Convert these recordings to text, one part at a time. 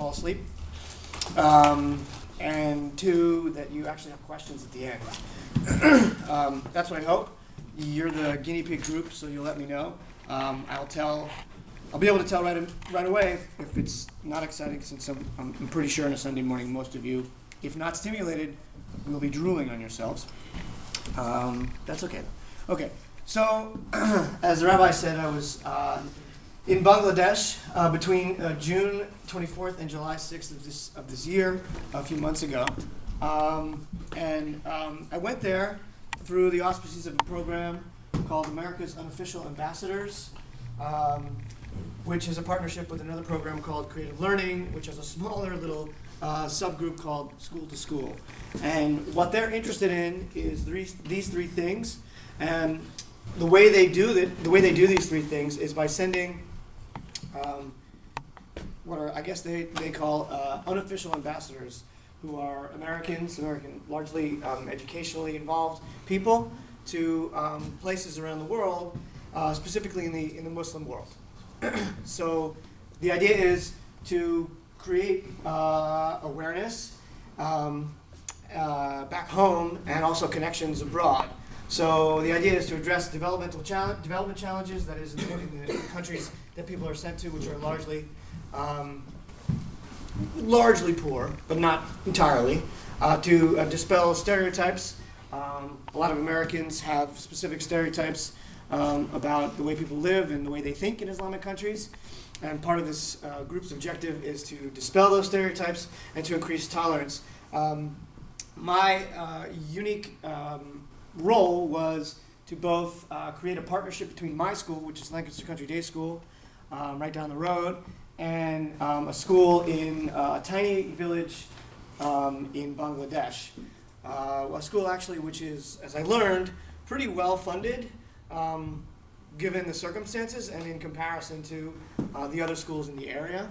fall asleep. And 2, that you actually have questions at the end. That's what I hope. You're the guinea pig group, so you'll let me know. I'll be able to tell right away if it's not exciting, since I'm pretty sure on a Sunday morning most of you, if not stimulated, will be drooling on yourselves. That's okay. Okay, so as the rabbi said, I was in Bangladesh between June 24th and July 6th of this year, a few months ago. I went there through the auspices of a program called America's Unofficial Ambassadors, which is a partnership with another program called Creative Learning, which has a smaller little subgroup called School-2-School. And what they're interested in is these 3 things. And the way they do these 3 things is by sending what are, I guess they call unofficial ambassadors, who are American, largely educationally involved people, to places around the world, specifically in the Muslim world. So the idea is to create awareness back home and also connections abroad. So the idea is to address development challenges, that is, in the countries that people are sent to, which are largely poor, but not entirely, to dispel stereotypes. A lot of Americans have specific stereotypes about the way people live and the way they think in Islamic countries. And part of this group's objective is to dispel those stereotypes and to increase tolerance. My unique role was to both create a partnership between my school, which is Lancaster Country Day School, right down the road, and a school in a tiny village in Bangladesh. A school actually which is, as I learned, pretty well funded given the circumstances and in comparison to the other schools in the area.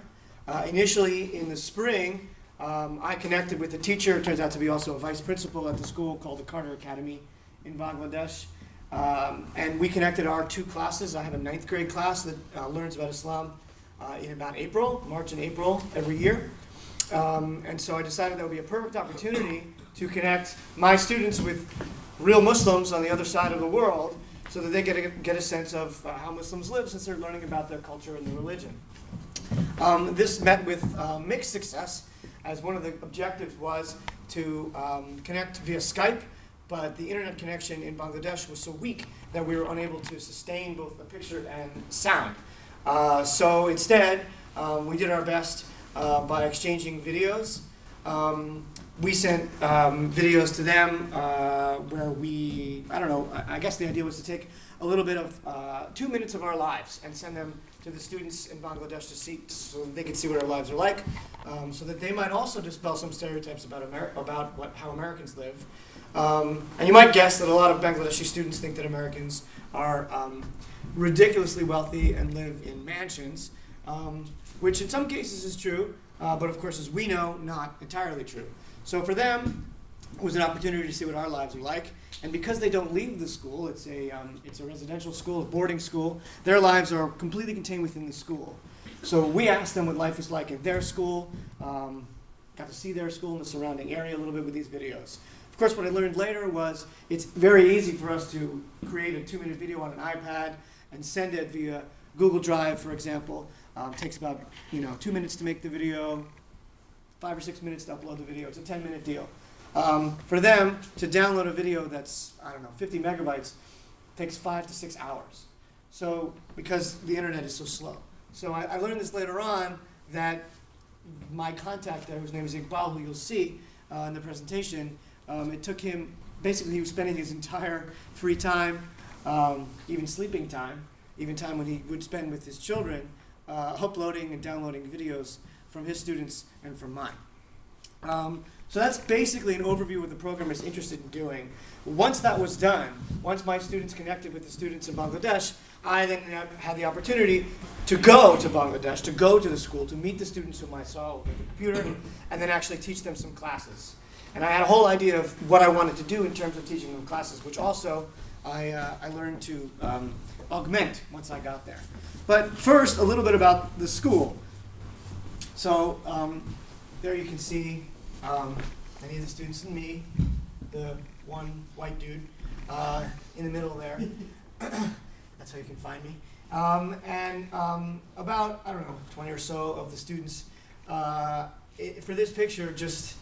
Initially in the spring, I connected with a teacher, turns out to be also a vice principal at the school, called the Carter Academy in Bangladesh. And we connected our 2 classes. I have a 9th grade class that learns about Islam in about March and April every year. And so I decided that would be a perfect opportunity to connect my students with real Muslims on the other side of the world, so that they get a sense of how Muslims live, since they're learning about their culture and their religion. This met with mixed success, as one of the objectives was to connect via Skype, but the internet connection in Bangladesh was so weak that we were unable to sustain both a picture and sound. So instead, we did our best by exchanging videos. We sent videos to them where I guess the idea was to take a little bit of 2 minutes of our lives and send them to the students in Bangladesh to see, so they could see what our lives are like, so that they might also dispel some stereotypes about how Americans live. And you might guess that a lot of Bangladeshi students think that Americans are ridiculously wealthy and live in mansions, which in some cases is true, but of course, as we know, not entirely true. So for them, it was an opportunity to see what our lives are like. And because they don't leave the school, it's a residential school, a boarding school, their lives are completely contained within the school. So we asked them what life is like in their school, got to see their school and the surrounding area a little bit with these videos. Of course, what I learned later was it's very easy for us to create a 2-minute video on an iPad and send it via Google Drive, for example. It takes about 2 minutes to make the video, 5 or 6 minutes to upload the video. It's a 10-minute deal. For them to download a video that's, 50 megabytes takes 5 to 6 hours. So, because the internet is so slow. So I learned this later on, that my contact there, whose name is Iqbal, who you'll see in the presentation, it took him, basically he was spending his entire free time, even sleeping time, even time when he would spend with his children, uploading and downloading videos from his students and from mine. So that's basically an overview of what the program is interested in doing. Once that was done, once my students connected with the students in Bangladesh, I then had the opportunity to go to Bangladesh, to go to the school, to meet the students whom I saw over the computer, and then actually teach them some classes. And I had a whole idea of what I wanted to do in terms of teaching them classes, which also I learned to augment once I got there. But first, a little bit about the school. So there you can see many of the students and me, the one white dude in the middle there. That's how you can find me. About, I don't know, 20 or so of the students. For this picture, just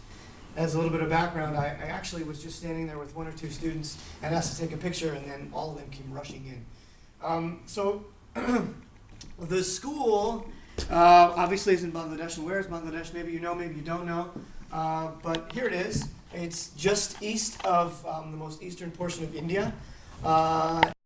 as a little bit of background, I actually was just standing there with one or two students and asked to take a picture, and then all of them came rushing in. So the school obviously is in Bangladesh. And where is Bangladesh? Maybe you know, maybe you don't know. But here it is. It's just east of the most eastern portion of India.